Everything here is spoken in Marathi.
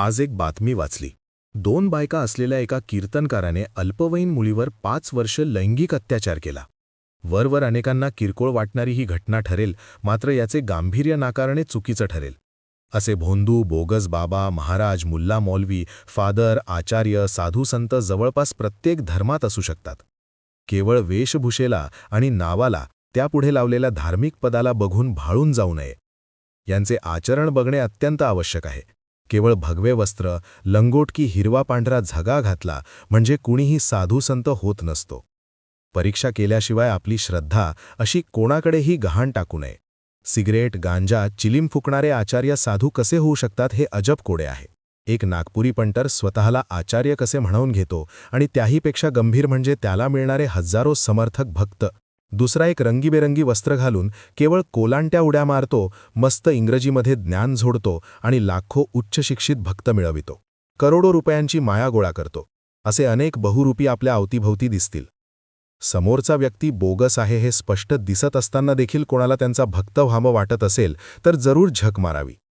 आज एक बातमी वाचली. 2 बायका असलेल्या एका कीर्तनकाराने अल्पवयीन मुलीवर 5 वर्ष लैंगिक अत्याचार केला. वरवर अनेकांना किरकोळ वाटणारी ही घटना ठरेल, मात्र याचे गांभीर्य नाकारणे चुकीचं ठरेल. असे भोंदू, बोगस बाबा, महाराज, मुल्ला मौलवी, फादर, आचार्य, साधू संत जवळपास प्रत्येक धर्मात असू शकतात. केवळ वेशभूषेला आणि नावाला, त्यापुढे लावलेल्या धार्मिक पदाला बघून भाळून जाऊ नये. यांचे आचरण बघणे अत्यंत आवश्यक आहे. केवळ भगवे वस्त्र, लंगोट हिरवा पांढरा झगा घातला म्हणजे कुणीही साधू संत होत नसतो. परीक्षा केल्याशिवाय आपली श्रद्धा अशी कोणाकडेही गहाण टाकू नये. सिगरेट, गांजा, चिलीम फुकणारे आचार्य साधू कसे होऊ शकतात हे अजब कोडे आहे. एक नागपुरी पंटर स्वतःला आचार्य कसे म्हणवून घेतो आणि त्याहीपेक्षा गंभीर म्हणजे त्याला मिळणारे हजारो समर्थक भक्त. दुसरा एक रंगीबेरंगी वस्त्र घालून केवळ कोलांट्या उड्या मारतो, मस्त इंग्रजीमध्ये ज्ञान झोडतो आणि लाखो उच्चशिक्षित भक्त मिळवितो. करोडो रुपयांची माया गोळा करतो. असे अनेक बहुरूपी आपल्या अवतीभवती दिसतील. समोरचा व्यक्ती बोगस आहे हे स्पष्ट दिसत असताना देखील कोणाला त्यांचा भक्त व्हावं वाटत असेल तर जरूर झक मारावी.